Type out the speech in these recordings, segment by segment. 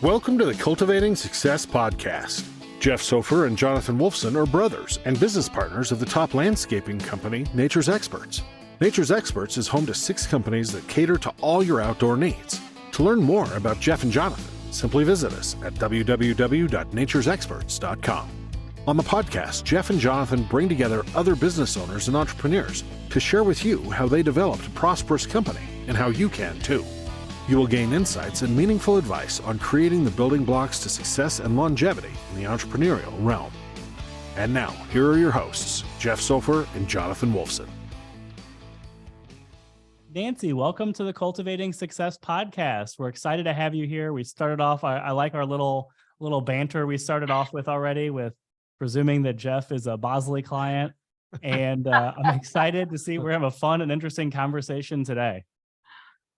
Welcome to the Cultivating Success podcast. Jeff Sofer and Jonathan Wolfson are brothers and business partners of the top landscaping company, Nature's Experts. Nature's Experts is home to 6 companies that cater to all your outdoor needs. To learn more about Jeff and Jonathan, simply visit us at www.naturesexperts.com. On the podcast, Jeff and Jonathan bring together other business owners and entrepreneurs to share with you how they developed a prosperous company and how you can too. You will gain insights and meaningful advice on creating the building blocks to success and longevity in the entrepreneurial realm. And now, here are your hosts, Jeff Sofer and Jonathan Wolfson. Nancy, welcome to the Cultivating Success podcast. We're excited to have you here. We started off, I like our little banter we started off with already with presuming that Jeff is a Bosley client. And I'm excited to see we're having a fun and interesting conversation today.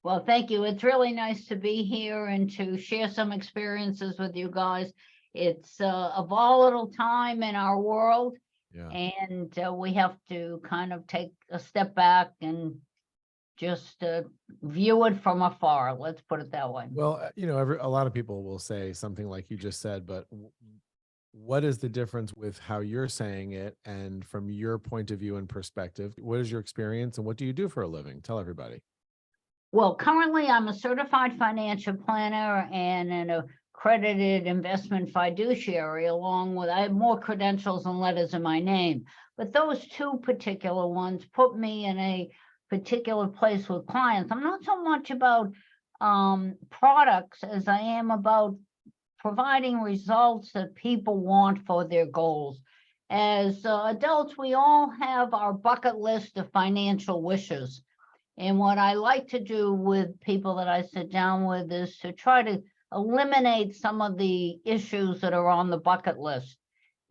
Well, thank you. It's really nice to be here and to share some experiences with you guys. It's a volatile time in our world, and we have to kind of take a step back and just view it from afar. Let's put it that way. Well, a lot of people will say something like you just said, but what is the difference with how you're saying it and from your point of view and perspective? What is your experience and what do you do for a living? Tell everybody. Well, currently I'm a certified financial planner and an accredited investment fiduciary, along with, I have more credentials and letters in my name. But those two particular ones put me in a particular place with clients. I'm not so much about products as I am about providing results that people want for their goals. As adults, we all have our bucket list of financial wishes. And what I like to do with people that I sit down with is to try to eliminate some of the issues that are on the bucket list.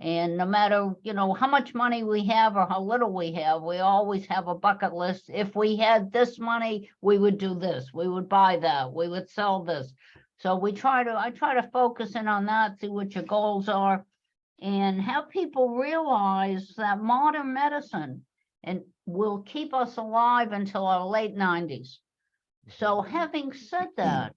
And no matter, how much money we have or how little we have, we always have a bucket list. If we had this money, we would do this, we would buy that, we would sell this. So I try to focus in on that, see what your goals are, and have people realize that modern medicine will keep us alive until our late 90s. So having said that,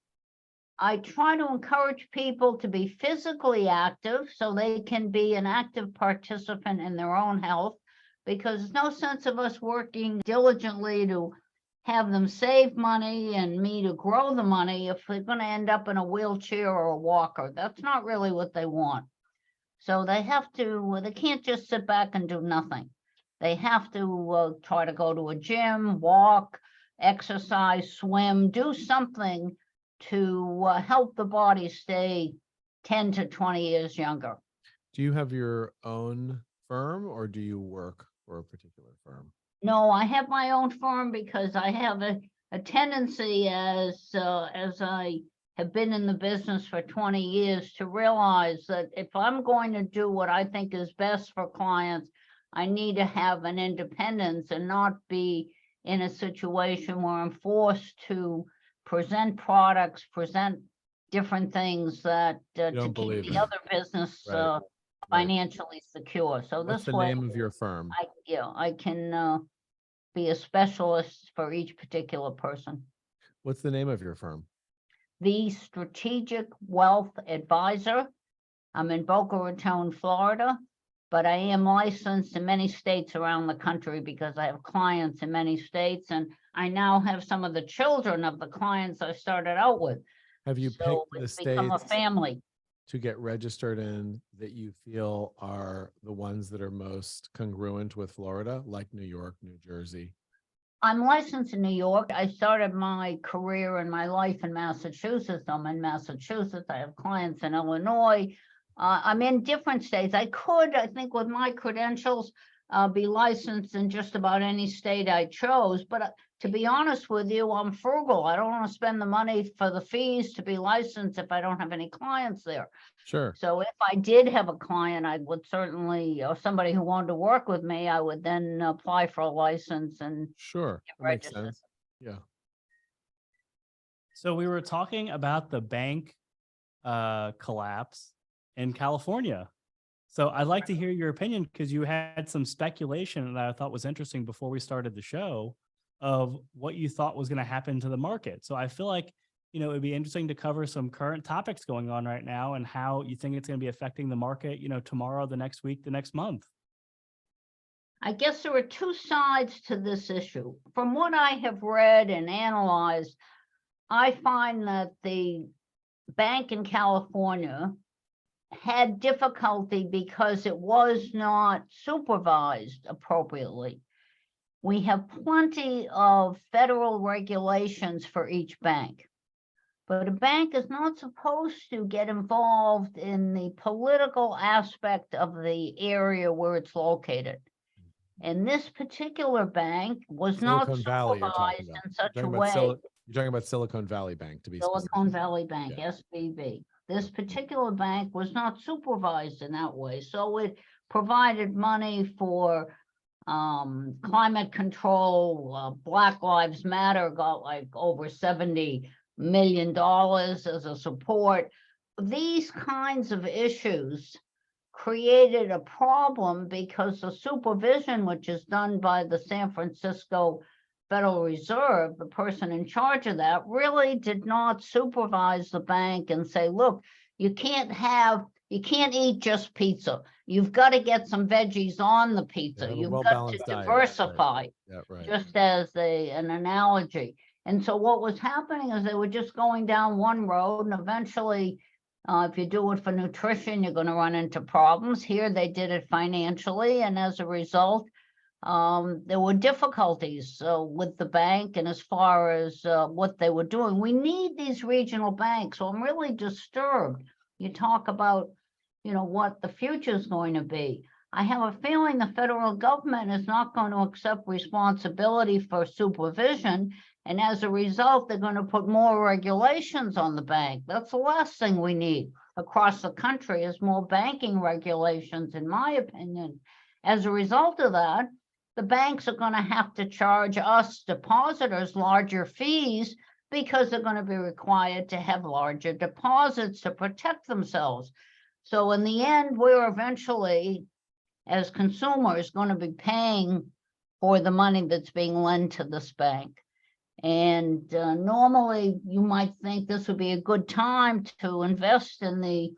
I try to encourage people to be physically active so they can be an active participant in their own health, because there's no sense of us working diligently to have them save money and me to grow the money if they're going to end up in a wheelchair or a walker. That's not really what they want. So they can't just sit back and do nothing. They have to try to go to a gym, walk, exercise, swim, do something to help the body stay 10 to 20 years younger. Do you have your own firm or do you work for a particular firm? No, I have my own firm because I have a tendency as I have been in the business for 20 years to realize that if I'm going to do what I think is best for clients, I need to have an independence and not be in a situation where I'm forced to present products, present different things that to keep the other business financially secure. So what's this the way, name of your firm? I can be a specialist for each particular person. What's the name of your firm? The Strategic Wealth Advisor. I'm in Boca Raton, Florida. But I am licensed in many states around the country because I have clients in many states, and I now have some of the children of the clients I started out with. Have you picked the states become a family to get registered in that you feel are the ones that are most congruent with Florida, like New York, New Jersey? I'm licensed in New York. I started my career and my life in Massachusetts. I'm in Massachusetts. I have clients in Illinois. I'm in different states. I think with my credentials, be licensed in just about any state I chose. But to be honest with you, I'm frugal. I don't want to spend the money for the fees to be licensed if I don't have any clients there. Sure. So if I did have a client, I would certainly, or somebody who wanted to work with me, I would then apply for a license and sure. get That makes registered. sense. Yeah. So we were talking about the bank collapse in California. So I'd like to hear your opinion because you had some speculation that I thought was interesting before we started the show of what you thought was going to happen to the market. So I feel like it'd be interesting to cover some current topics going on right now and how you think it's going to be affecting the market, tomorrow, the next week, the next month. I guess there are two sides to this issue. From what I have read and analyzed, I find that the bank in California had difficulty because it was not supervised appropriately. We have plenty of federal regulations for each bank, but a bank is not supposed to get involved in the political aspect of the area where it's located. And this particular bank was not Silicon Valley you're talking supervised about. in such a You're way. talking about Silicon Valley Bank, to be Silicon specific. Valley Bank, Yeah. SVB. This particular bank was not supervised in that way. So it provided money for climate control. Black Lives Matter got like over $70 million as a support. These kinds of issues created a problem because the supervision, which is done by the San Francisco Federal Reserve, the person in charge of that, really did not supervise the bank and say, look, you can't eat just pizza. You've got to get some veggies on the pizza. Yeah, You've got to well-balanced diet, diversify, right. Yeah, right. just as an analogy. And so what was happening is they were just going down one road, and eventually, if you do it for nutrition, you're going to run into problems. Here, they did it financially, and as a result, there were difficulties with the bank and as far as what they were doing. We need these regional banks, so I'm really disturbed. You talk about, what the future is going to be. I have a feeling the federal government is not going to accept responsibility for supervision, and as a result, they're going to put more regulations on the bank. That's the last thing we need across the country is more banking regulations, in my opinion. As a result of that, the banks are going to have to charge us depositors larger fees because they're going to be required to have larger deposits to protect themselves. So in the end, we're eventually, as consumers, going to be paying for the money that's being lent to this bank. And normally you might think this would be a good time to invest in the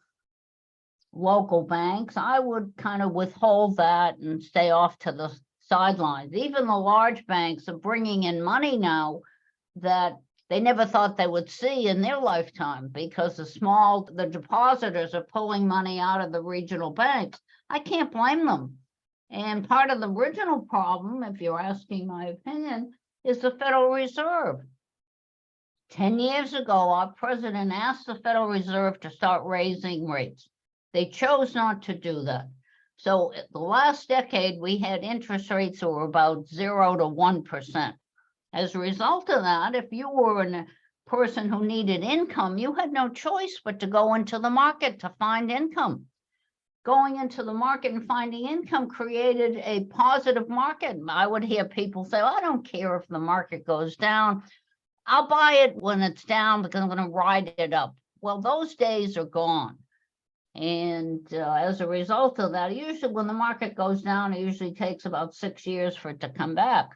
local banks. I would kind of withhold that and stay off to the sidelines. Even the large banks are bringing in money now that they never thought they would see in their lifetime because the depositors are pulling money out of the regional banks. I can't blame them. And part of the original problem, if you're asking my opinion, is the Federal Reserve. 10 years ago, our president asked the Federal Reserve to start raising rates. They chose not to do that. So the last decade, we had interest rates that were about 0 to 1%. As a result of that, if you were a person who needed income, you had no choice but to go into the market to find income. Going into the market and finding income created a positive market. I would hear people say, I don't care if the market goes down. I'll buy it when it's down because I'm going to ride it up. Well, those days are gone. And as a result of that, usually when the market goes down, it usually takes about 6 years for it to come back.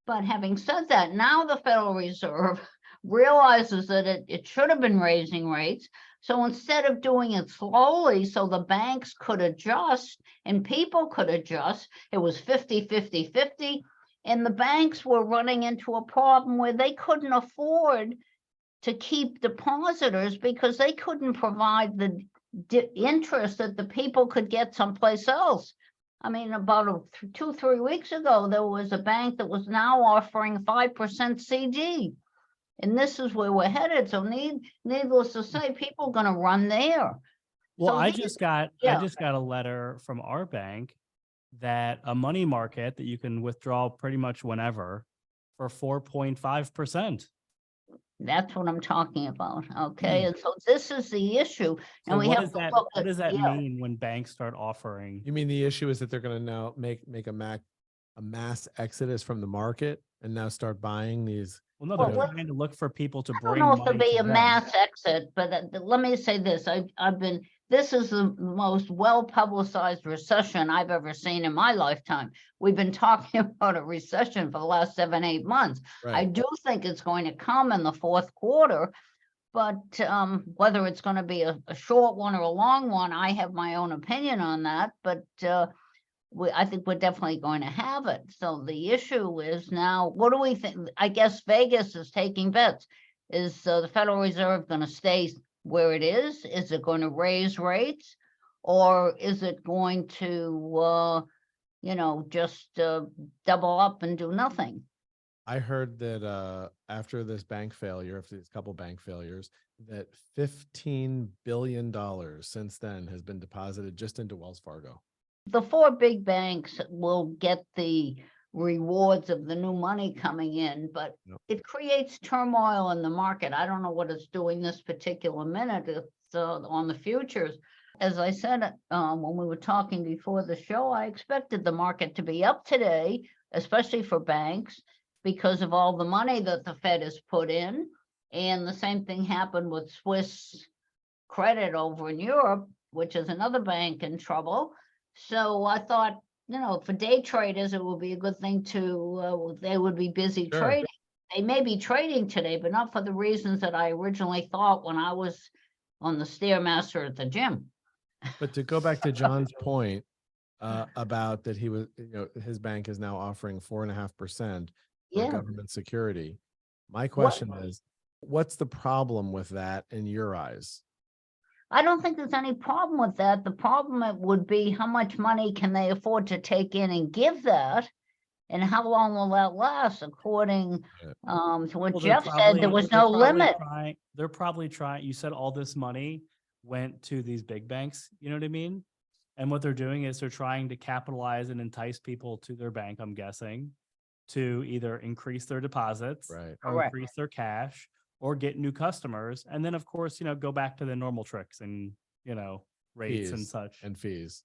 But having said that, now the Federal Reserve realizes that it should have been raising rates. So instead of doing it slowly so the banks could adjust and people could adjust, it was 50-50-50. And the banks were running into a problem where they couldn't afford to keep depositors because they couldn't provide the interest that the people could get someplace else. I mean, about 2-3 weeks ago, there was a bank that was now offering 5% CD. And this is where we're headed. So needless to say, people are going to run there. Well, So I just got a letter from our bank that a money market that you can withdraw pretty much whenever for 4.5%. That's what I'm talking about. Okay. And so this is the issue. And So we have to look at, what does that mean when banks start offering? You mean the issue is that they're going to now make a mass exodus from the market and now start buying these? Well, no, they're trying to look for people to I bring don't know if money there'll be to a them. mass exit, but let me say this. This is the most well-publicized recession I've ever seen in my lifetime. We've been talking about a recession for the last 7-8 months. Right. I do think it's going to come in the fourth quarter, But whether it's going to be a short one or a long one, I have my own opinion on that. But I think we're definitely going to have it. So the issue is now, what do we think? I guess Vegas is taking bets. Is the Federal Reserve going to stay where it is? Is it going to raise rates? Or is it going to, just double up and do nothing? I heard that after this bank failure, after these couple bank failures, that $15 billion since then has been deposited just into Wells Fargo. The four big banks will get the rewards of the new money coming in, but Yep. it creates turmoil in the market. I don't know what it's doing this particular minute. It's on the futures. As I said, when we were talking before the show, I expected the market to be up today, especially for banks, because of all the money that the Fed has put in. And the same thing happened with Swiss Credit over in Europe, which is another bank in trouble. So I thought, for day traders, it would be a good thing to, they would be busy Sure. trading. They may be trading today, but not for the reasons that I originally thought when I was on the Stairmaster at the gym. But to go back to John's point about that he was, his bank is now offering 4.5% for Yeah. government security. My question is, what's the problem with that in your eyes? I don't think there's any problem with that. The problem would be how much money can they afford to take in and give that, and how long will that last? According to what Well, Jeff said, there was no limit. They're probably trying. You said all this money went to these big banks. You know what I mean? And what they're doing is they're trying to capitalize and entice people to their bank, I'm guessing, to either increase their deposits, Right. or Correct. increase their cash, or get new customers. And then, of course, go back to the normal tricks and, rates and Fees such. and fees.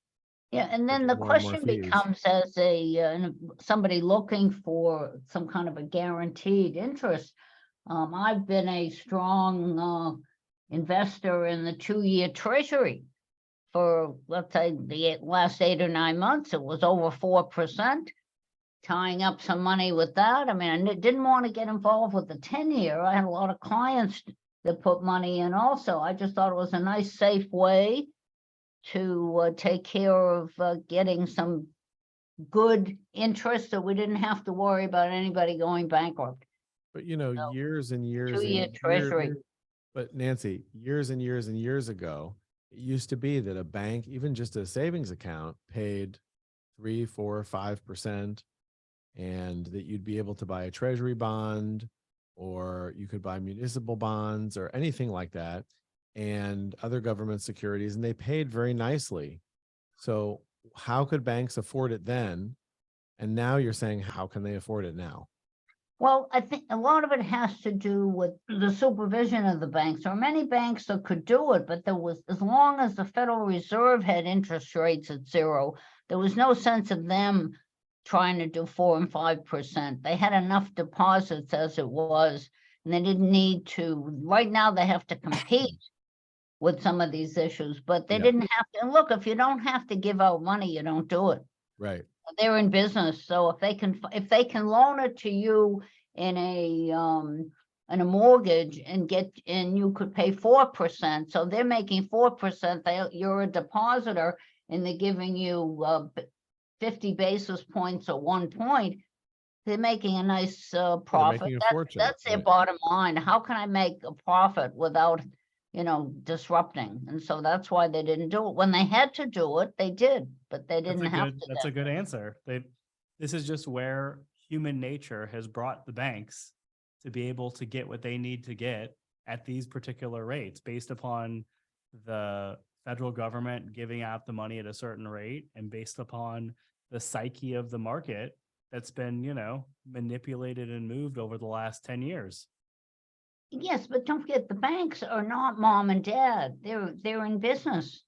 Yeah, and then the More and more question fees. becomes, as somebody looking for some kind of a guaranteed interest. I've been a strong investor in the 2-year Treasury for, let's say, the last 8 or 9 months. It was over 4%. Tying up some money with that. I mean, I didn't want to get involved with the 10-year. I had a lot of clients that put money in also. I just thought it was a nice, safe way to take care of getting some good interest, so we didn't have to worry about anybody going bankrupt. But years and years 2-year and Treasury. years. But Nancy, years and years and years ago, it used to be that a bank, even just a savings account, paid 3, 4, 5%, and that you'd be able to buy a treasury bond, or you could buy municipal bonds or anything like that, and other government securities, and they paid very nicely. So how could banks afford it then? And now you're saying, how can they afford it now? Well, I think a lot of it has to do with the supervision of the banks. There are many banks that could do it, but as long as the Federal Reserve had interest rates at 0, there was no sense of them trying to do 4 and 5%. They had enough deposits as it was, and they didn't need to. Right now, they have to compete with some of these issues, but they didn't have to. And look, if you don't have to give out money, you don't do it. Right. They're in business, so if they can loan it to you in a mortgage and you could pay 4%, so they're making 4%. You're a depositor, and they're giving you 50 basis points or 1 point. They're making a nice profit. making a fortune. That's their bottom line. How can I make a profit without disrupting? And so that's why they didn't do it. When they had to do it, they did, but they didn't have to. That's a good answer. This is just where human nature has brought the banks to be able to get what they need to get at these particular rates, based upon the federal government giving out the money at a certain rate, and based upon the psyche of the market that's been, manipulated and moved over the last 10 years. Yes, but don't forget, the banks are not mom and dad. They're in business,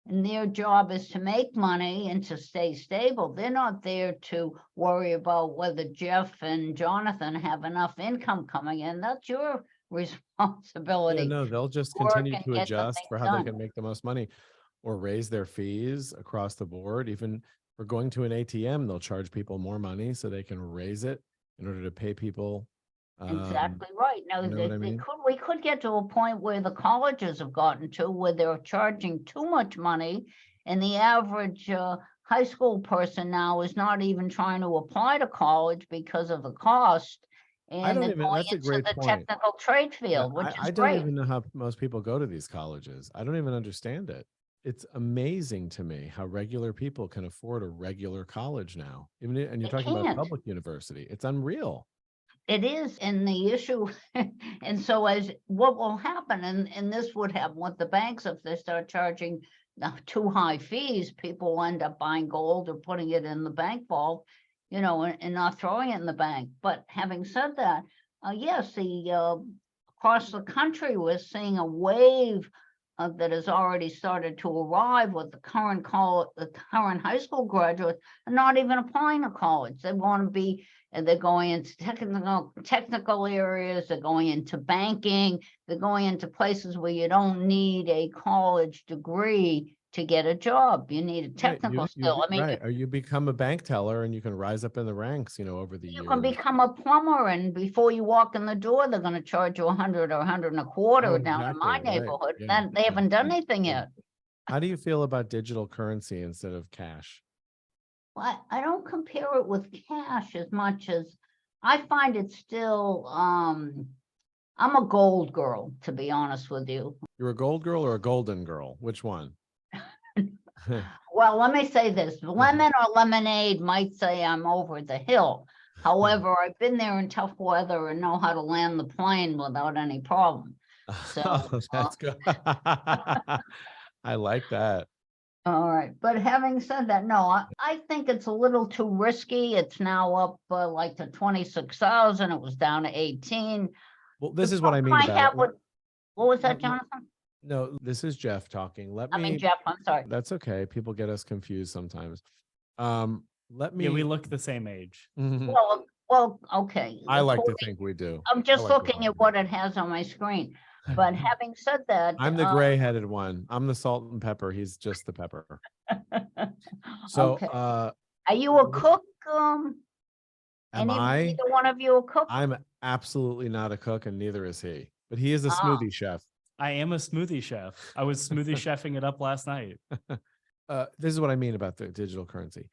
and their job is to make money and to stay stable. They're not there to worry about whether Jeff and Jonathan have enough income coming in. That's your responsibility. Yeah, no, they'll just Work continue and to get the adjust thing for how done. they can make the most money, or raise their fees across the board. Even for going to an ATM, they'll charge people more money so they can raise it in order to pay people Exactly right. No, you know what I mean? we could get to a point where the colleges have gotten to where they're charging too much money, and the average high school person now is not even trying to apply to college because of the cost, I and don't they're even, going that's a into great the point. technical trade Yeah, field, which I is don't great. even know how most people go to these colleges. I don't even understand it. It's amazing to me how regular people can afford a regular college now. Even and you're They talking about a can't. public university. It's unreal. It is, and the issue, and so as what will happen, and this would happen with the banks, if they start charging too high fees, people will end up buying gold or putting it in the bank vault, and not throwing it in the bank. But having said that, yes, across the country, we're seeing a wave that has already started to arrive with the current high school graduates are not even applying to college. They want to be, and they're going into technical areas. They're going into banking. They're going into places where you don't need a college degree to get a job. You need a technical skill. I mean, right. Or you become a bank teller and you can rise up in the ranks, over the you years. can become a plumber, and before you walk in the door, they're going to charge you $100 or $125 down in my neighborhood. Yeah, Then they haven't done anything yet. How do you feel about digital currency instead of cash? Well, I don't compare it with cash as much as I find it still, I'm a gold girl, to be honest with you. You're a gold girl or a golden girl? Which one? Well, let me say this, lemon or lemonade might say I'm over the hill. However, I've been there in tough weather and know how to land the plane without any problem. So That's good. I like that. all right. But having said that, no, I think it's a little too risky. It's now up like to 26,000. It was down to 18. Well, this The is what I mean problem about it. what was that, Jonathan? No, this is Jeff talking. I mean, Jeff, I'm sorry. That's okay. People get us confused sometimes. Let me. Yeah, we look the same age. Well, okay. I like to think we do. I'm just looking at what it has on my screen. But having said that, I'm the gray-headed one. I'm the salt and pepper. He's just the pepper. So, okay. Are you a cook? Am I? Either one of you a cook? I'm absolutely not a cook, and neither is he. But he is a smoothie chef. I am a smoothie chef. I was smoothie chefing it up last night. This is what I mean about the digital currency.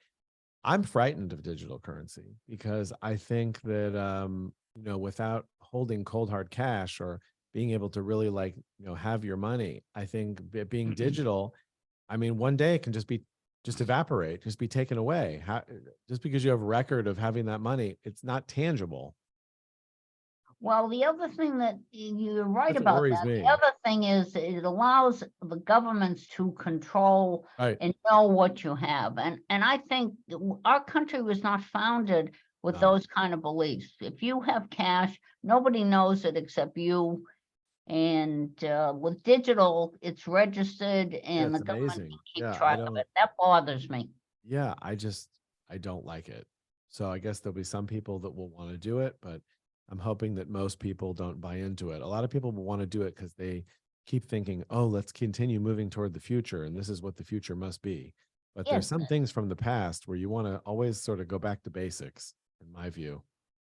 I'm frightened of digital currency because I think that, without holding cold hard cash or being able to really have your money, I think being digital, I mean, one day it can just evaporate, just be taken away. Just because you have a record of having that money, it's not tangible. Well, the other thing that you're right about that, the other thing is it allows the governments to control and know what you have. And I think our country was not founded with those kind of beliefs. If you have cash, nobody knows it except you. And with digital, it's registered and the government can keep track of it. That bothers me. Yeah, I don't like it. So I guess there'll be some people that will want to do it, but I'm hoping that most people don't buy into it. A lot of people will want to do it because they keep thinking, oh, let's continue moving toward the future. And this is what the future must be. But there's some things from the past where you want to always sort of go back to basics, in my view,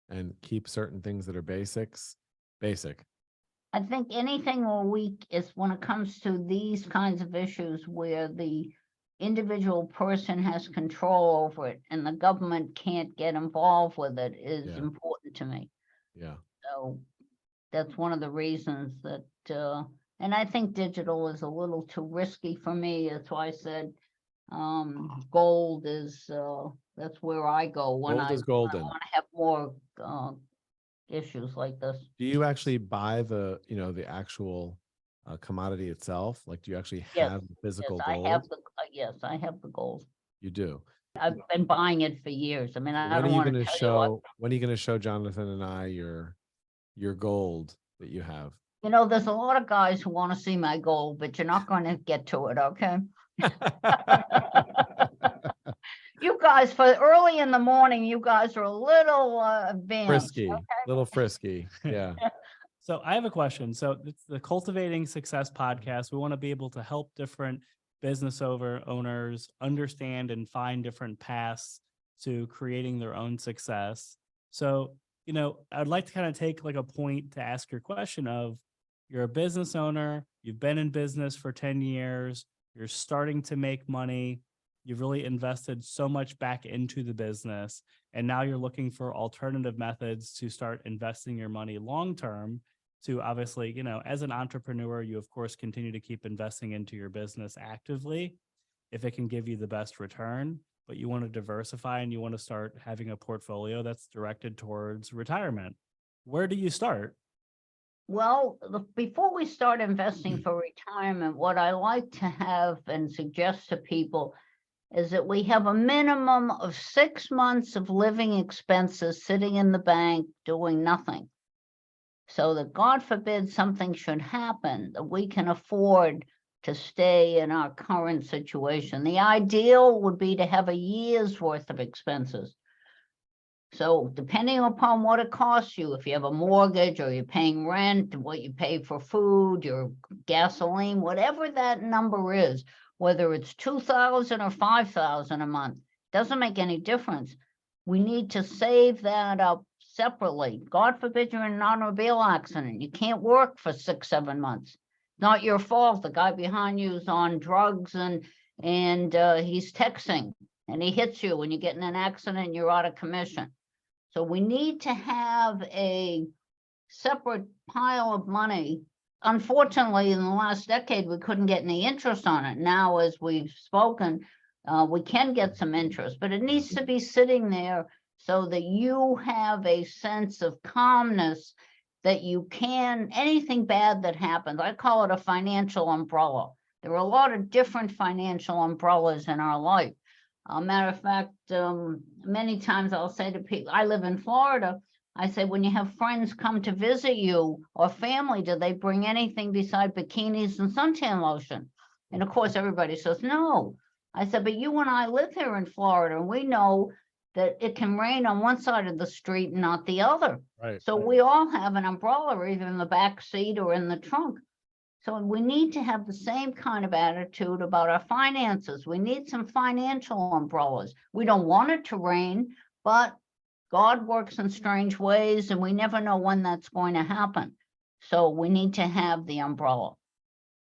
and keep certain things that are basic. I think anything more weak is when it comes to these kinds of issues where the individual person has control over it and the government can't get involved with it is important to me. Yeah. So that's one of the reasons that, and I think digital is a little too risky for me. That's why I said gold is, that's where I go when I want to have more issues like this. Do you actually buy the actual commodity itself? Like, do you actually have the physical gold? Yes, I have the gold. You do. I've been buying it for years. I mean, I don't want to tell you. When are you going to show Jonathan and I your gold that you have? There's a lot of guys who want to see my gold, but you're not going to get to it, okay? You guys, for early in the morning, you guys are a little advanced. Frisky, little frisky. Yeah. So I have a question. So it's the Cultivating Success podcast. We want to be able to help different business owners understand and find different paths to creating their own success. So, I'd like to kind of take like a point to ask your question of, you're a business owner, you've been in business for 10 years, you're starting to make money, you've really invested so much back into the business, and now you're looking for alternative methods to start investing your money long-term to obviously, as an entrepreneur, you of course continue to keep investing into your business actively if it can give you the best return, but you want to diversify and you want to start having a portfolio that's directed towards retirement. Where do you start? Well, before we start investing for retirement, what I like to have and suggest to people is that we have a minimum of 6 months of living expenses sitting in the bank doing nothing. So that God forbid something should happen, that we can afford to stay in our current situation. The ideal would be to have a year's worth of expenses. So depending upon what it costs you, if you have a mortgage or you're paying rent, what you pay for food, your gasoline, whatever that number is, whether it's $2,000 or $5,000 a month, doesn't make any difference. We need to save that up separately. God forbid you're in an automobile accident. You can't work for 6-7 months. Not your fault. The guy behind you is on drugs and he's texting and he hits you when you get in an accident and you're out of commission. So we need to have a separate pile of money. Unfortunately, in the last decade, we couldn't get any interest on it. Now, as we've spoken, we can get some interest, but it needs to be sitting there so that you have a sense of calmness that you can, anything bad that happens, I call it a financial umbrella. There are a lot of different financial umbrellas in our life. Matter of fact, many times I'll say to people, I live in Florida, I say, when you have friends come to visit you or family, do they bring anything beside bikinis and suntan lotion? And of course, everybody says no. I said, but you and I live here in Florida, and we know that it can rain on one side of the street and not the other. Right. So we all have an umbrella either in the back seat or in the trunk. So we need to have the same kind of attitude about our finances. We need some financial umbrellas. We don't want it to rain, but God works in strange ways and we never know when that's going to happen. So we need to have the umbrella.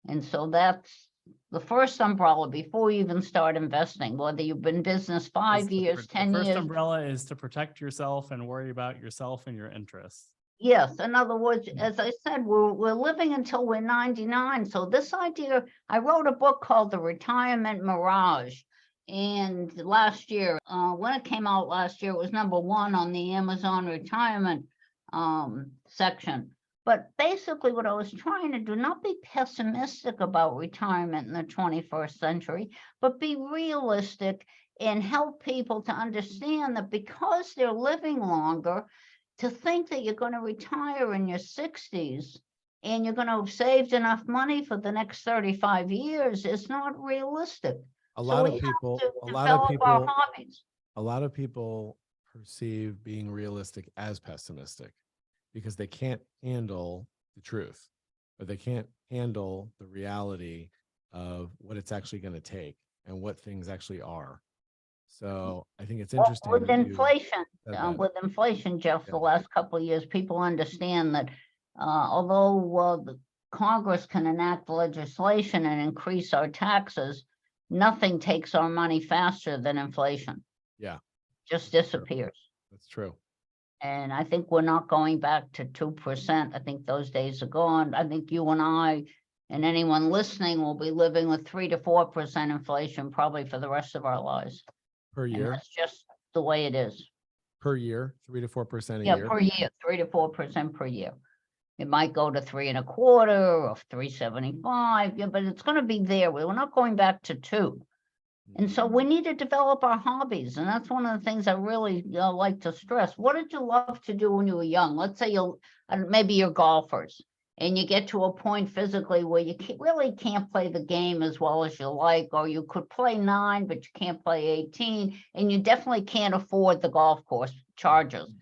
And so that's the first umbrella before you even start investing, whether you've been in business 5 years, 10 years. The first umbrella is to protect yourself and worry about yourself and your interests. Yes, in other words, as I said, we're living until we're 99. So this idea, I wrote a book called The Retirement Mirage. And last year, when it came out last year, it was #1 on the Amazon retirement section. But basically what I was trying to do, not be pessimistic about retirement in the 21st century, but be realistic and help people to understand that because they're living longer, to think that you're going to retire in your 60s and you're going to have saved enough money for the next 35 years is not realistic. A lot of people perceive being realistic as pessimistic because they can't handle the truth, or they can't handle the reality of what it's actually going to take and what things actually are. So I think it's interesting. With inflation, Jeff, the last couple of years, people understand that although the Congress can enact legislation and increase our taxes, nothing takes our money faster than inflation. Yeah. Just disappears. That's true. And I think we're not going back to 2%. I think those days are gone. I think you and I and anyone listening will be living with 3 to 4% inflation probably for the rest of our lives. Per year? And that's just the way it is. Per year, 3 to 4% a year? Yeah, per year, 3 to 4% per year. It might go to 3.25 or 3.75, yeah, but it's going to be there. We're not going back to 2. And so we need to develop our hobbies. And that's one of the things I really like to stress. What did you love to do when you were young? Let's say maybe you're golfers and you get to a point physically where you really can't play the game as well as you like, or you could play 9, but you can't play 18, and you definitely can't afford the golf course charges.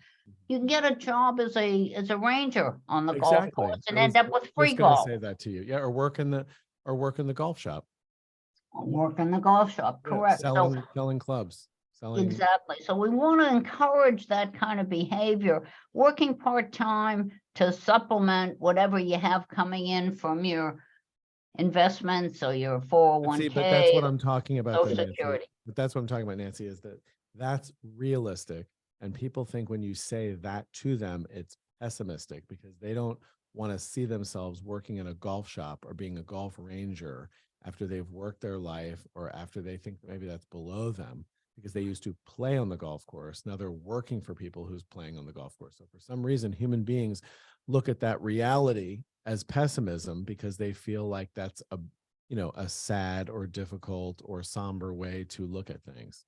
You can get a job as a ranger on the golf course and end up with free golf. Say that to you. Yeah, or work in the golf shop. Work in the golf shop, correct. Selling clubs. selling. Exactly. So we want to encourage that kind of behavior, working part-time to supplement whatever you have coming in from your investments or your But see, but that's 401k what or I'm talking about, though, Social Nancy. Security. But that's what I'm talking about, Nancy, is that that's realistic. And people think when you say that to them, it's pessimistic because they don't want to see themselves working in a golf shop or being a golf ranger after they've worked their life, or after they think maybe that's below them because they used to play on the golf course. Now they're working for people who's playing on the golf course. So for some reason, human beings look at that reality as pessimism because they feel like that's a sad or difficult or somber way to look at things.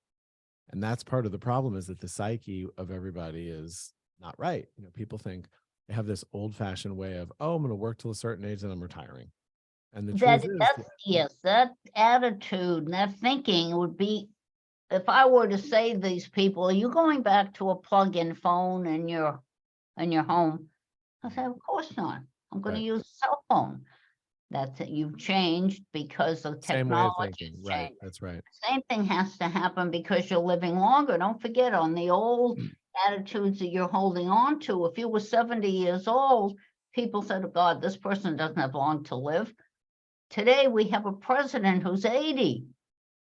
And that's part of the problem, is that the psyche of everybody is not right. People think they have this old fashioned way of, oh, I'm going to work till a certain age and I'm retiring. And the truth is, Yes, that attitude and that thinking would be, if I were to say to these people, are you going back to a plug-in phone in your home? I say, of course not. I'm going to Right. use a cell phone. That's it. You've changed because of same way of technology. thinking. Right. That's right. Same thing has to happen because you're living longer. Don't forget, on the old attitudes that you're holding on to, if you were 70 years old, people said, oh God, this person doesn't have long to live. Today, we have a president who's 80.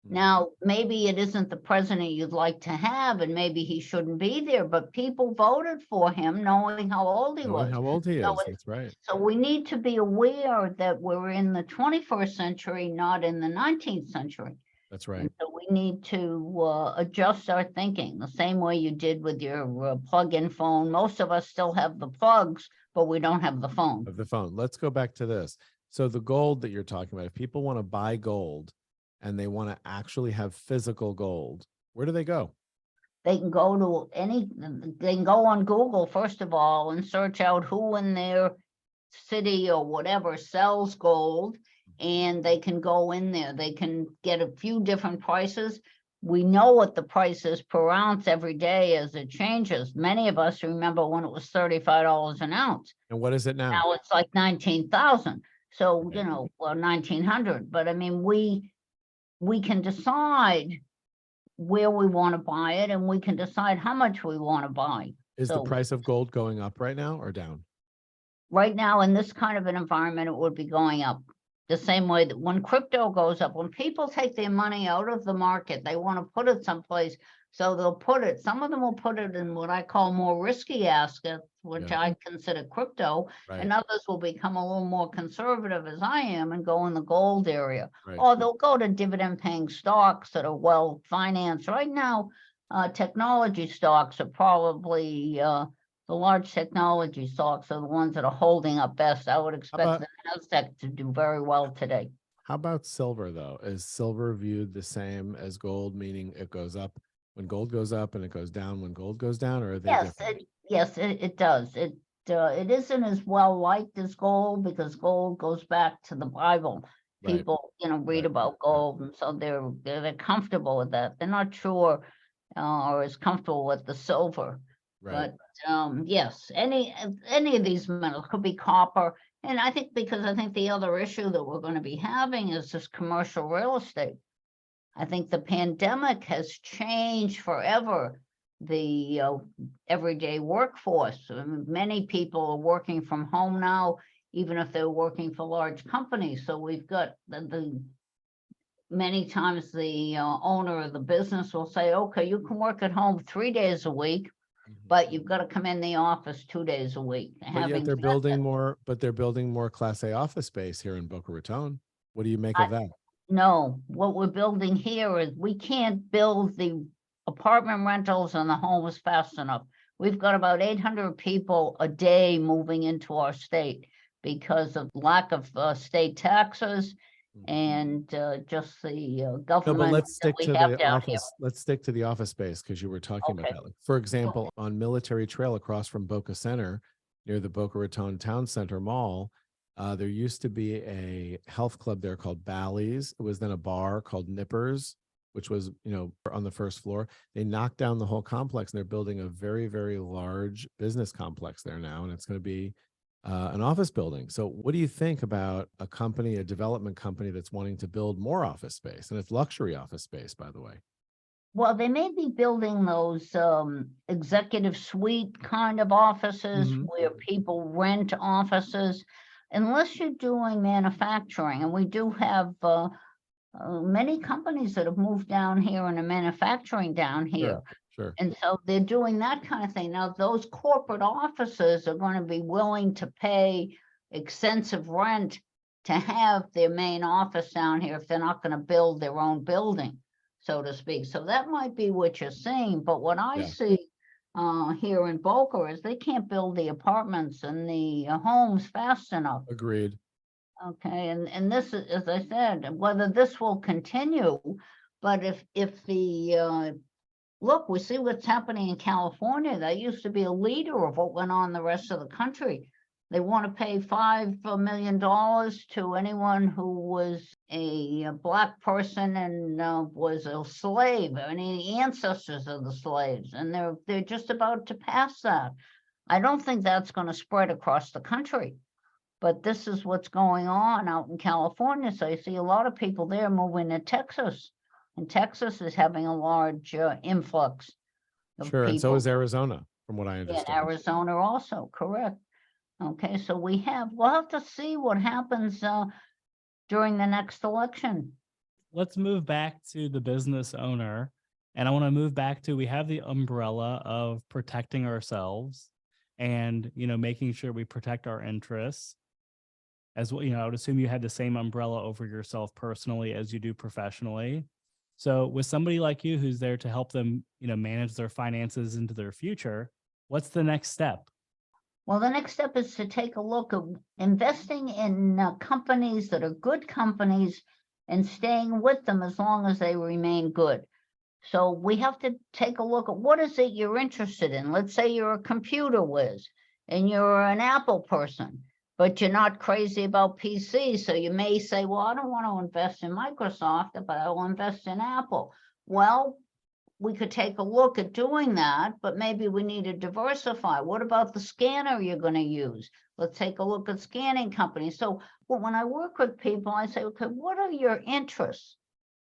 Now, maybe it isn't the president you'd like to have, and maybe he shouldn't be there, but people voted for him knowing how old he was. How old he is. So That's right. So we need to be aware that we're in the 21st century, not in the 19th century. That's right. And so we need to adjust our thinking the same way you did with your plug-in phone. Most of us still have the plugs, but we don't have the phone. Of the phone. Let's go back to this. So the gold that you're talking about, if people want to buy gold and they want to actually have physical gold, where do they go? They can go to they can go on Google, first of all, and search out who in their city or whatever sells gold, and they can go in there. They can get a few different prices. We know what the price is per ounce every day as it changes. Many of us remember when it was $35 an ounce. And what is it now? Now it's like 19,000. So, Right. well, 1900. But I mean, we can decide where we want to buy it, and we can decide how much we want to buy. Is the price of gold going up right now or down? Right now, in this kind of an environment, it would be going up. The same way that when crypto goes up, when people take their money out of the market, they want to put it someplace. So they'll put it, some of them will put it in what I call more risky assets, which I consider crypto, and others will become a little more conservative as I am and go in the gold area. Or they'll go to dividend paying stocks that are well financed. Right now, technology stocks are probably the large technology stocks are the ones that are holding up best. I would expect the Nasdaq to do very well today. How about silver, though? Is silver viewed the same as gold, meaning it goes up when gold goes up and it goes down when gold goes down, or are they different? Yes, it does. It isn't as well liked as gold because gold goes back to the Bible. People, read about gold, and so they're comfortable with that. They're not sure or as comfortable with the silver. But yes, any of these metals could be copper. And I think the other issue that we're going to be having is this commercial real estate. I think the pandemic has changed forever the everyday workforce. I mean, many people are working from home now, even if they're working for large companies. So we've got many times the owner of the business will say, okay, you can work at home 3 days a week, but you've got to come in the office 2 days a week. But yet they're building more Class A office space here in Boca Raton. What do you make of that? No, what we're building here is we can't build the apartment rentals and the homes fast enough. We've got about 800 people a day moving into our state because of lack of state taxes and just the government. No, but let's stick to the office. Here. Let's stick to the office space because you were talking about that. Like, for example, on Military Trail across from Boca Center, near the Boca Raton Town Center Mall, there used to be a health club there called Bally's. It was then a bar called Nippers, which was, on the first floor. They knocked down the whole complex and they're building a very, very large business complex there now. And it's going to be an office building. So what do you think about a development company that's wanting to build more office space? And it's luxury office space, by the way. Well, they may be building those executive suite kind of offices Mhm. where people rent offices, unless you're doing manufacturing. And we do have many companies that have moved down here and are manufacturing down here. Sure. And so they're doing that kind of thing. Now, those corporate offices are going to be willing to pay extensive rent to have their main office down here if they're not going to build their own building, so to speak. So that might be what you're saying. But what I Yeah. see here in Boca is they can't build the apartments and the homes fast enough. Agreed. Okay, and this is, as I said, whether this will continue, but if the look, we see what's happening in California. That used to be a leader of what went on in the rest of the country. They want to pay $5 million to anyone who was a black person and was a slave, any ancestors of the slaves, and they're just about to pass that. I don't think that's going to spread across the country, but this is what's going on out in California. So you see a lot of people there moving to Texas. And Texas is having a large influx of Sure. And so people. is Arizona, from what I Yeah, understand. Arizona also, correct. Okay, so we'll have to see what happens during the next election. Let's move back to the business owner. And I want to move back to, we have the umbrella of protecting ourselves and, making sure we protect our interests. As well, I would assume you had the same umbrella over yourself personally as you do professionally. So with somebody like you who's there to help them, manage their finances into their future, what's the next step? Well, the next step is to take a look at investing in companies that are good companies and staying with them as long as they remain good. So we have to take a look at what is it you're interested in. Let's say you're a computer whiz and you're an Apple person, but you're not crazy about PCs. So you may say, well, I don't want to invest in Microsoft, but I will invest in Apple. Well, we could take a look at doing that, but maybe we need to diversify. What about the scanner you're going to use? Let's take a look at scanning companies. So when I work with people, I say, okay, what are your interests?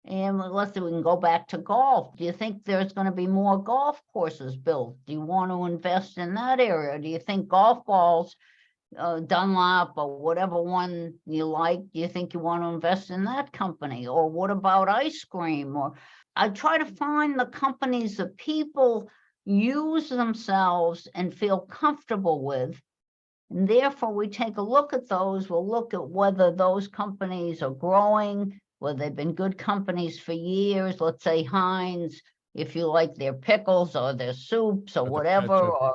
And let's say we can go back to golf. Do you think there's going to be more golf courses built? Do you want to invest in that area? Do you think golf balls, Dunlop or whatever one you like, do you think you want to invest in that company? Or what about ice cream? Or I try to find the companies that people use themselves and feel comfortable with. And therefore, we take a look at those. We'll look at whether those companies are growing, whether they've been good companies for years. Let's say Heinz, if you like their pickles or their soups or the whatever, ketchup. or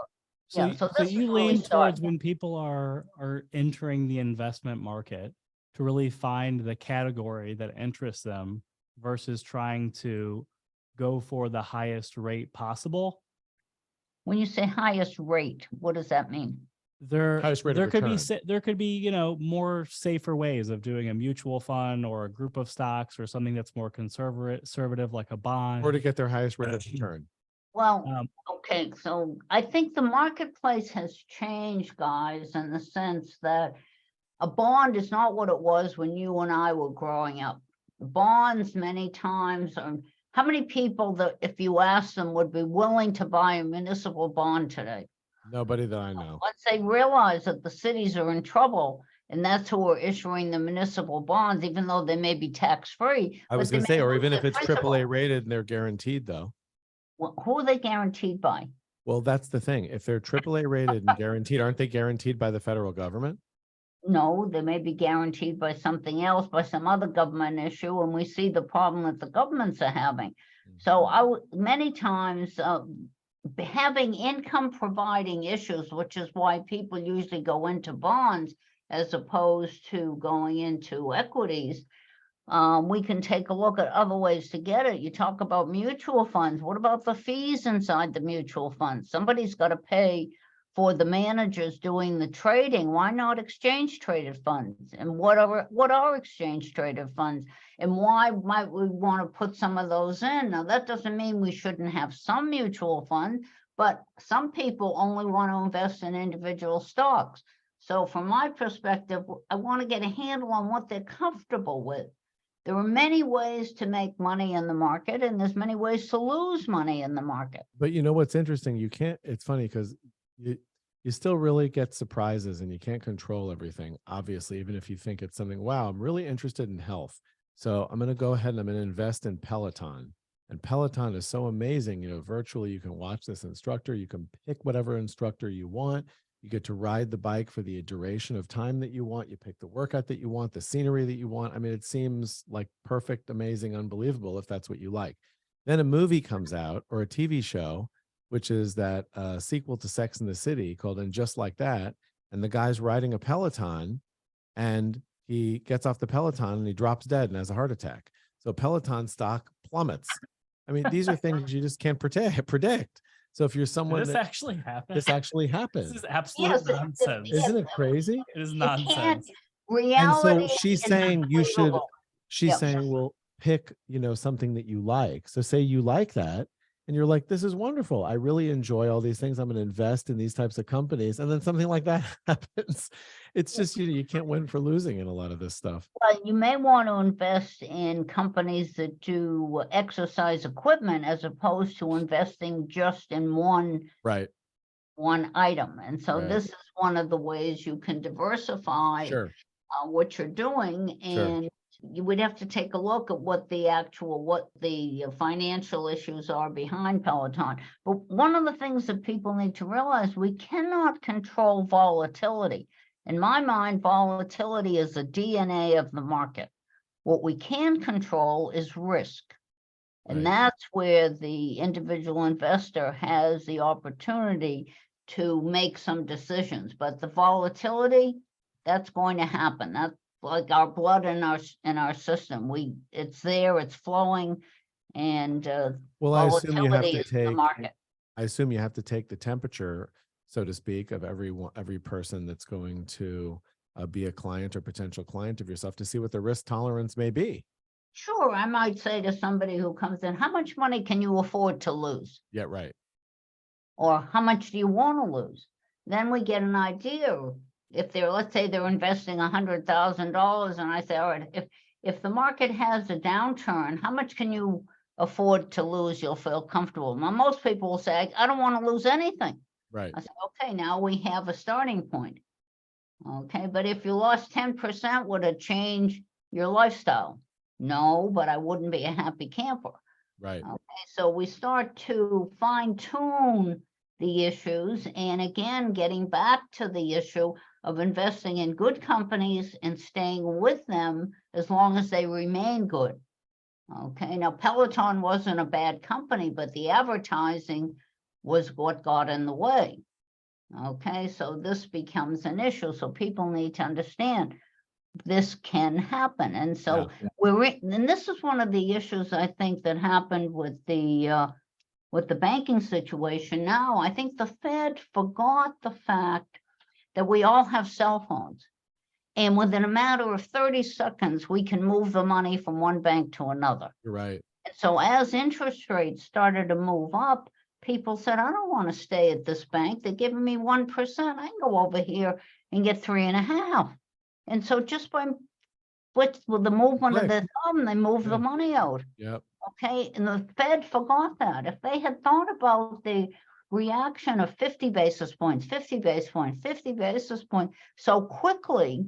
So, yeah, so so this you is where we lean start. towards when people are entering the investment market to really find the category that interests them versus trying to go for the highest rate possible. When you say highest rate, what does that mean? Highest rate of There could be return. there could be more safer ways of doing a mutual fund or a group of stocks or something that's more conservative like a bond. Or to get their highest rate of return. Well, okay, so I think the marketplace has changed, guys, in the sense that a bond is not what it was when you and I were growing up. Bonds many times are, how many people that if you ask them would be willing to buy a municipal bond today? Nobody that I know. Once they realize that the cities are in trouble, and that's who are issuing the municipal bonds, even though they may be tax-free. I was but they going to say, may or lose even if their it's principal. AAA rated and they're guaranteed though. Well, who are they guaranteed by? Well, that's the thing. If they're AAA rated and guaranteed, aren't they guaranteed by the federal government? No, they may be guaranteed by something else, by some other government issue, and we see the problem that the governments are having. So many times having income providing issues, which is why people usually go into bonds as opposed to going into equities. We can take a look at other ways to get it. You talk about mutual funds. What about the fees inside the mutual funds? Somebody's got to pay for the managers doing the trading. Why not exchange traded funds? And what are exchange traded funds? And why might we want to put some of those in? Now, that doesn't mean we shouldn't have some mutual fund, but some people only want to invest in individual stocks. So from my perspective, I want to get a handle on what they're comfortable with. There are many ways to make money in the market, and there's many ways to lose money in the market. But you know what's interesting? You can't, it's funny because you still really get surprises and you can't control everything, obviously, even if you think it's something, wow, I'm really interested in health. So I'm going to go ahead and I'm going to invest in Peloton. And Peloton is so amazing. You know, virtually you can watch this instructor, you can pick whatever instructor you want. You get to ride the bike for the duration of time that you want. You pick the workout that you want, the scenery that you want. I mean, it seems like perfect, amazing, unbelievable if that's what you like. Then a movie comes out or a TV show, which is that sequel to Sex and the City called And Just Like That. And the guy's riding a Peloton and he gets off the Peloton and he drops dead and has a heart attack. So Peloton stock plummets. I mean, these are things you just can't predict. So if you're someone This that actually happened. this actually happened, This is absolute Yes, nonsense. yes. isn't it crazy? It is You can't, nonsense. And reality so she's is saying you should, unbelievable. she's Yep. saying, well, pick, you know, something that you like. So say you like that and you're like, this is wonderful. I really enjoy all these things. I'm going to invest in these types of companies. And then something like that happens. It's just, you know, you can't win for losing in a lot of this stuff. Well, you may want to invest in companies that do exercise equipment as opposed to investing just in one Right. item. And so Right. this is one of the ways you can diversify Sure. what you're doing. Sure. And you would have to take a look at what the financial issues are behind Peloton. But one of the things that people need to realize, we cannot control volatility. In my mind, volatility is the DNA of the market. What we can control is risk. And Right. that's where the individual investor has the opportunity to make some decisions. But the volatility, that's going to happen. That's like our blood in our system. It's there, it's flowing, and Well, I assume you have volatility to is in the take, market. I assume you have to take the temperature, so to speak, of every person that's going to be a client or potential client of yourself to see what the risk tolerance may be. Sure, I might say to somebody who comes in, how much money can you afford to lose? Yeah, right. Or how much do you want to lose? Then we get an idea. If let's say they're investing $100,000, and I say, all right, if the market has a downturn, how much can you afford to lose? You'll feel comfortable. Now, most people will say, I don't want to lose anything. Right. I say, okay, now we have a starting point. Okay, but if you lost 10%, would it change your lifestyle? No, but I wouldn't be a happy camper. Right. Okay, so we start to fine tune the issues. And again, getting back to the issue of investing in good companies and staying with them as long as they remain good. Okay, now Peloton wasn't a bad company, but the advertising was what got in the way. Okay, so this becomes an issue. So people need to understand this can happen. And so and this is one of the issues I think that happened with the banking situation. Now, I think the Fed forgot the fact that we all have cell phones. And within a matter of 30 seconds, we can move the money from one bank to another. You're right. And so as interest rates started to move up, people said, I don't want to stay at this bank. They're giving me 1%. I can go over here and get 3.5%. And so just with the movement of the thumb, they moved the money out. Yep. Okay, and the Fed forgot that. If they had thought about the reaction of 50 basis points, 50 basis points, 50 basis points so quickly,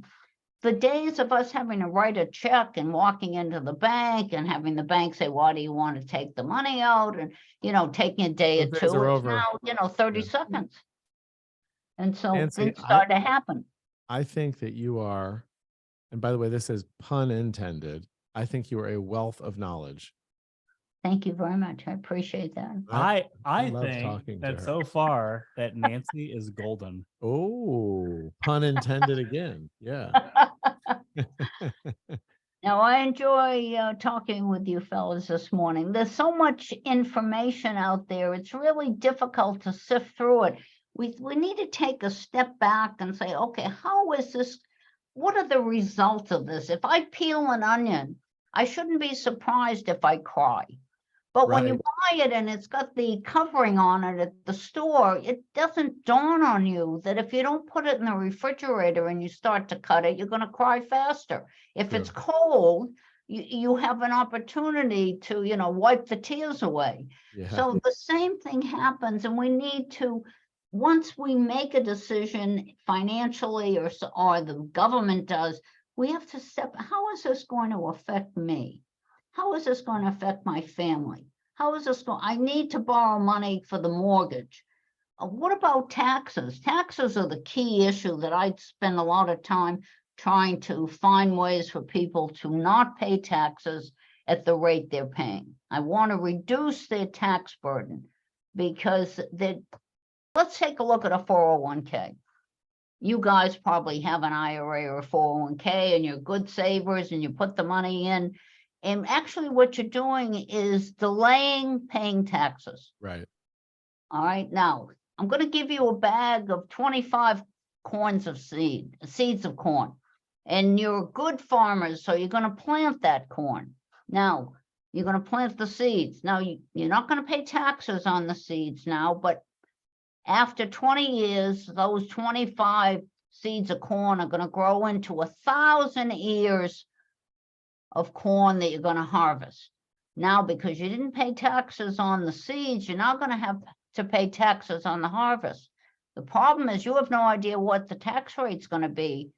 the days of us having to write a check and walking into the bank and having the bank say, why do you want to take the money out? And, taking a day or Those days two, are it's over. now, 30 seconds. And so Nancy, things start to happen. I think that you are, and by the way, this is pun intended, I think you are a wealth of knowledge. Thank you very much. I appreciate that. I love think talking to that her. so far that Nancy is golden. Oh, pun intended again. Yeah. Now, I enjoy talking with you fellas this morning. There's so much information out there. It's really difficult to sift through it. We need to take a step back and say, okay, how is this? What are the results of this? If I peel an onion, I shouldn't be surprised if I cry. But when you buy it and it's got the covering on it at the store, it doesn't dawn on you that if you don't put it in the refrigerator and you start to cut it, you're going to cry faster. If it's cold, you have an opportunity to, wipe the tears away. Yeah. So the same thing happens, and we need to, once we make a decision financially or the government does, we have to how is this going to affect me? How is this going to affect my family? How is this going? I need to borrow money for the mortgage. What about taxes? Taxes are the key issue that I spend a lot of time trying to find ways for people to not pay taxes at the rate they're paying. I want to reduce their tax burden because let's take a look at a 401k. You guys probably have an IRA or a 401k and you're good savers and you put the money in. And actually what you're doing is delaying paying taxes. Right. All right. Now, I'm going to give you a bag of 25 corns of seeds of corn. And you're good farmers, so you're going to plant that corn. Now, you're going to plant the seeds. Now, you're not going to pay taxes on the seeds now, but after 20 years, those 25 seeds of corn are going to grow into 1,000 ears of corn that you're going to harvest. Now, because you didn't pay taxes on the seeds, you're now going to have to pay taxes on the harvest. The problem is you have no idea what the tax rate's going to be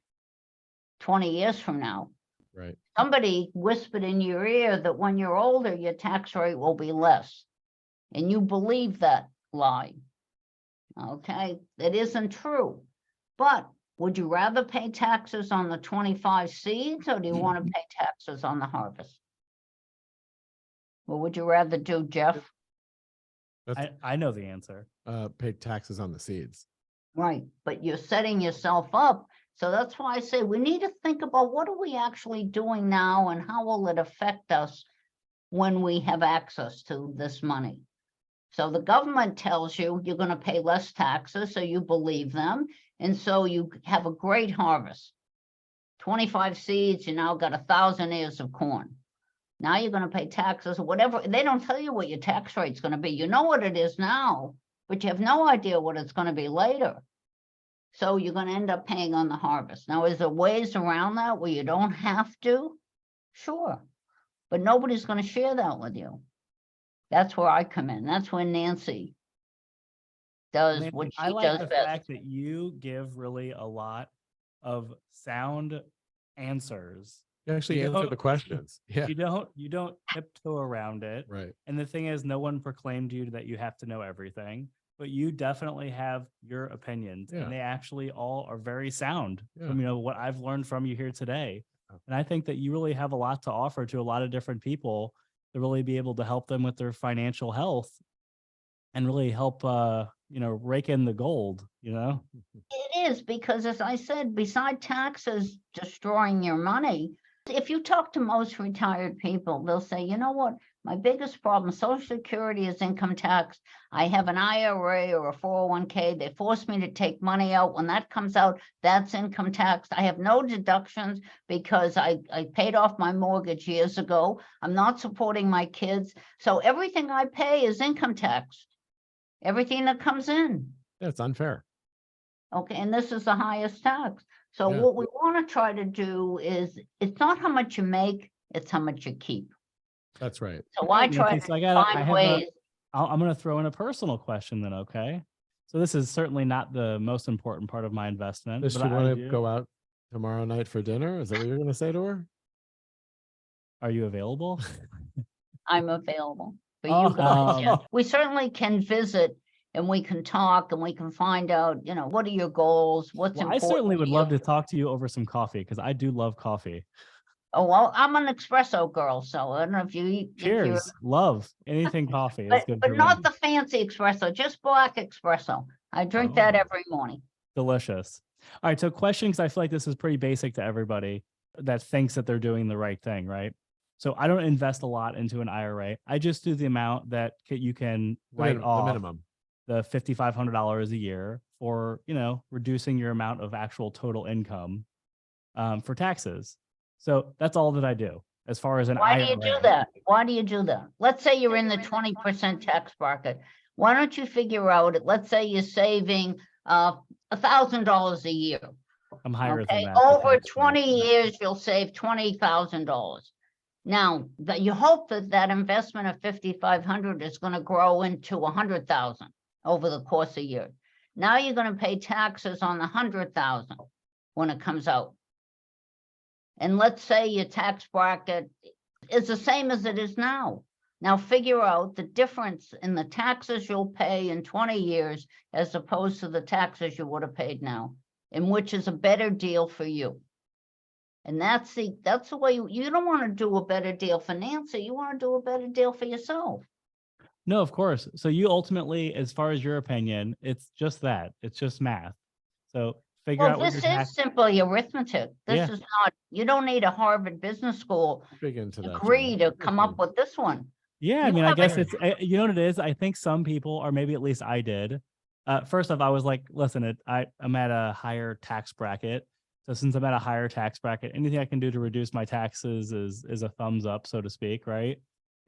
20 years from now. Right. Somebody whispered in your ear that when you're older, your tax rate will be less. And you believe that lie. Okay, that isn't true. But would you rather pay taxes on the 25 seeds or do you want to pay taxes on the harvest? What would you rather do, Jeff? I know the answer. Pay taxes on the seeds. Right, but you're setting yourself up. So that's why I say we need to think about what are we actually doing now and how will it affect us when we have access to this money. So the government tells you you're going to pay less taxes, so you believe them. And so you have a great harvest. 25 seeds, you now got 1,000 ears of corn. Now you're going to pay taxes or whatever. They don't tell you what your tax rate's going to be. You know what it is now, but you have no idea what it's going to be later. So you're going to end up paying on the harvest. Now, is there ways around that where you don't have to? Sure. But nobody's going to share that with you. That's where I come in. That's when Nancy does what she I like does the best. fact that you give really a lot of sound answers. You actually You answer don't- the questions. Yeah. You don't tiptoe around it. Right. And the thing is, no one proclaimed you that you have to know everything, but you definitely have your opinions, Yeah. and they actually all are very sound Yeah. from what I've learned from you here today. And I think that you really have a lot to offer to a lot of different people to really be able to help them with their financial health and really help rake in the gold. It is because, as I said, beside taxes destroying your money, if you talk to most retired people, they'll say, you know what, my biggest problem, Social Security is income tax. I have an IRA or a 401k. They force me to take money out. When that comes out, that's income tax. I have no deductions because I paid off my mortgage years ago. I'm not supporting my kids. So everything I pay is income tax. Everything that comes in. That's unfair. Okay, and this is the highest tax. So Yeah. what we want to try to do is, it's not how much you make, it's how much you keep. That's right. So I try Nancy, to so find ways. I'm going to throw in a personal question then, okay? So this is certainly not the most important part of my investment. Does but she I want to do- go out tomorrow night for dinner? Is that what you're going to say to her? Are you available? I'm available for Oh, you guys. Yeah. We certainly can visit and we can talk and we can find out, what are your goals? What's Well, I important? certainly would to love you? to talk to you over some coffee because I do love coffee. Oh, well, I'm an espresso girl, so I don't know if you eat. if you're- Cheers. Love anything coffee. Is But, good but for not me. the fancy espresso, just black espresso. I drink that Oh. every morning. Delicious. All right. So question, because I feel like this is pretty basic to everybody that thinks that they're doing the right thing, right? So I don't invest a lot into an IRA. I just do the amount that you can write The off minimum. the $5,500 a year for, reducing your amount of actual total income for taxes. So that's all that I do as far as an Why IRA. do you do that? Why do you do that? Let's say you're in the 20% tax bracket. Why don't you figure out, let's say you're saving $1,000 a year. I'm higher Okay, than that. The over tax rate. 20 years, you'll save $20,000. Now, you hope that that investment of 5,500 is going to grow into 100,000 over the course of a year. Now you're going to pay taxes on the 100,000 when it comes out. And let's say your tax bracket is the same as it is now. Now figure out the difference in the taxes you'll pay in 20 years as opposed to the taxes you would have paid now, and which is a better deal for you. And that's the way you don't want to do a better deal for Nancy. You want to do a better deal for yourself. No, of course. So you ultimately, as far as your opinion, it's just that. It's just math. So figure out what This your is simply arithmetic. This is not, you don't need a Harvard Business School Big into that, degree John. to come up with this one. Yeah, I You mean, I have guess a- it's, you know what it is? I think some people, or maybe at least I did. First off, I was like, listen, I'm at a higher tax bracket. So since I'm at a higher tax bracket, anything I can do to reduce my taxes is a thumbs up, so to speak, right?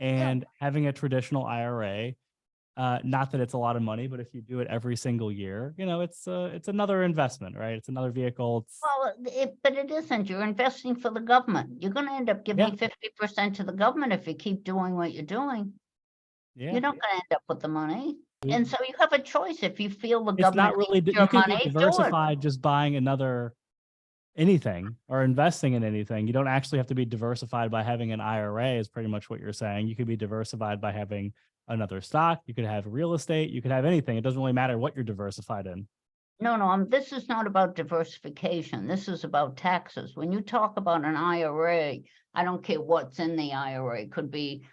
And having a traditional IRA, not that it's a lot of money, but if you do it every single year, you know, it's another investment, right? It's another vehicle. Well, but it isn't. You're investing for the government. You're going to end up giving 50% to the government if you keep doing what you're doing. Yeah. You're not going to end up with the money. And so you have a choice. If you feel the It's government not really, needs you your can money, be do it. diversified just buying anything or investing in anything. You don't actually have to be diversified by having an IRA is pretty much what you're saying. You could be diversified by having another stock. You could have real estate. You could have anything. It doesn't really matter what you're diversified in. No, this is not about diversification. This is about taxes. When you talk about an IRA, I don't care what's in the IRA. It could be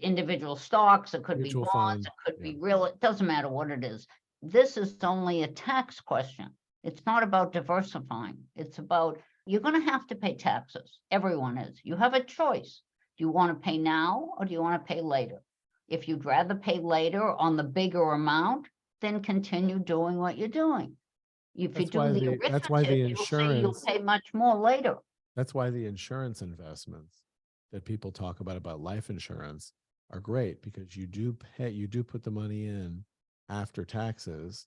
individual stocks, it could Mutual be bonds, fund, it could be real, it doesn't matter what it is. This is only a tax question. It's not about diversifying. It's about, you're going to have to pay taxes. Everyone is. You have a choice. Do you want to pay now or do you want to pay later? If you'd rather pay later on the bigger amount, then continue doing what you're doing. If you do the arithmetic, that's why the you'll see you'll pay much more later. That's why the insurance investments that people talk about life insurance are great, because you do put the money in after taxes,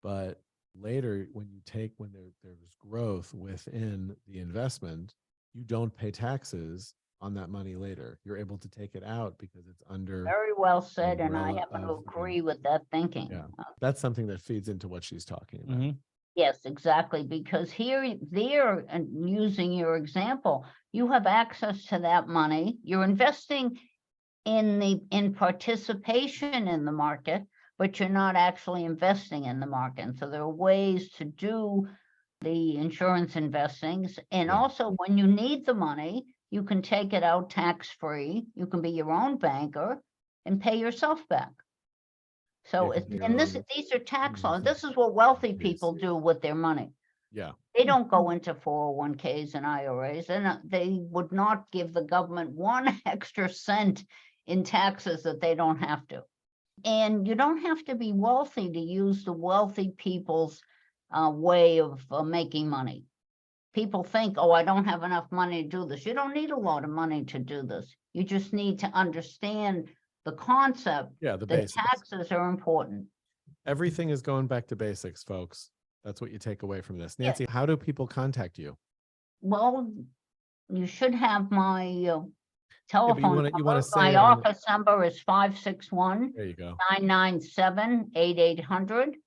but later when there's growth within the investment, you don't pay taxes on that money later. You're able to take it out because it's under. Very well said, and I happen to agree with that thinking. Yeah, that's something that feeds into what she's talking about. Mm-hmm. Yes, exactly, because there, and using your example, you have access to that money. You're investing in participation in the market, but you're not actually investing in the market. And so there are ways to do the insurance investings. And also when you need the money, you can take it out tax-free. You can be your own banker and pay yourself back. So these are tax laws. This is what wealthy people do with their money. Yeah. They don't go into 401ks and IRAs, and they would not give the government one extra cent in taxes that they don't have to. And you don't have to be wealthy to use the wealthy people's way of making money. People think, oh, I don't have enough money to do this. You don't need a lot of money to do this. You just need to understand the concept that basics. taxes are important. Everything is going back to basics, folks. That's what you take away from this. Nancy, how do people contact you? Well, you should have my telephone number. My office number is 561 there you go. 997 8800.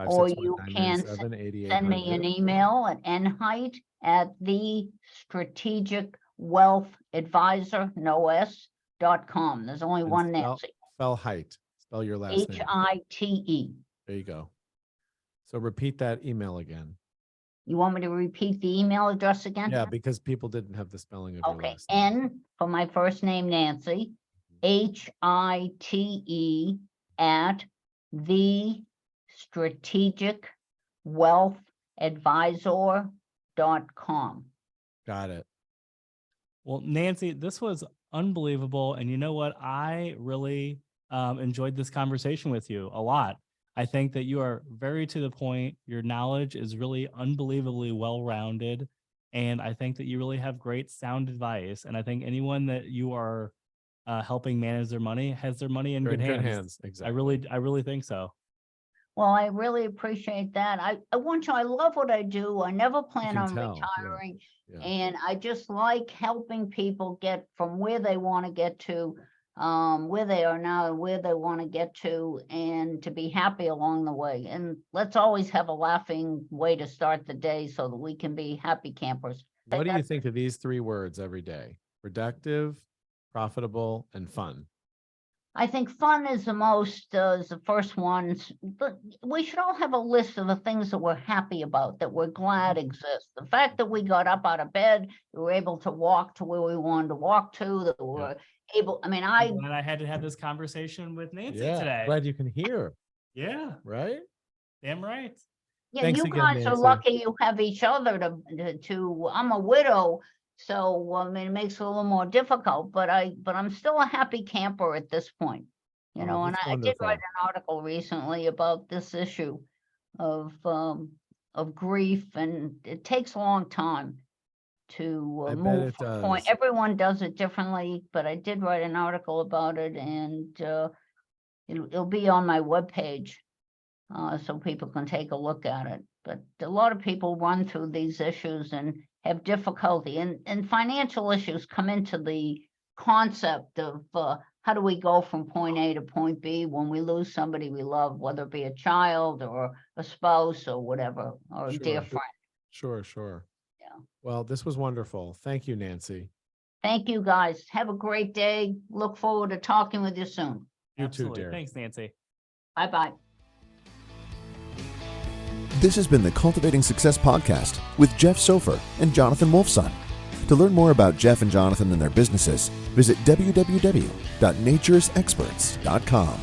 Or you can send me an email at nHite@the strategicwealthadvisor.com. There's only one Nancy. Spell Hite. Spell your last name. HITE. There you go. So repeat that email again. You want me to repeat the email address again? Yeah, because people didn't have the spelling of your last name. N for my first name, Nancy, HITE @thestrategicwealthadvisor.com. Got it. Well, Nancy, this was unbelievable. And you know what? I really enjoyed this conversation with you a lot. I think that you are very to the point. Your knowledge is really unbelievably well-rounded. And I think that you really have great sound advice. And I think anyone that you are helping manage their money has their money in good hands. Exactly. I really think so. Well, I really appreciate that. I want you, I love what I do. I never plan can on tell, yeah. retiring. Yeah. And I just like helping people get from where they want to get to, where they are now and where they want to get to, and to be happy along the way. And let's always have a laughing way to start the day so that we can be happy campers. What do you think of these 3 words every day? Productive, profitable, and fun. I think fun is the first one, but we should all have a list of the things that we're happy about, that we're glad exist. The fact that we got up out of bed, we were able to walk to where we wanted to walk to, that we were able, I mean, I'm glad I had to have this conversation with Nancy today. Glad you can hear. Yeah, Right? damn right. yeah, Thanks you again, guys are Nancy. lucky you have each other to, I'm a widow, so I mean, it makes it a little more difficult, but I'm still a happy camper at this point, you Oh, know, and that's I did write wonderful. an article recently about this issue of grief, and it takes a long time to I bet move it from point. does. Everyone does it differently, but I did write an article about it, and it'll be on my webpage, so people can take a look at it. But a lot of people run through these issues and have difficulty, and financial issues come into the concept of how do we go from point A to point B when we lose somebody we love, whether it be a child or a spouse or whatever, or a dear Sure. friend. Sure. Yeah. Well, this was wonderful. Thank you, Nancy. Thank you, guys. Have a great day. Look forward to talking with you soon. You Absolutely. too, dear. Thanks, Nancy. Bye-bye. This has been the Cultivating Success podcast with Jeff Sofer and Jonathan Wolfson. To learn more about Jeff and Jonathan and their businesses, visit www.naturesexperts.com.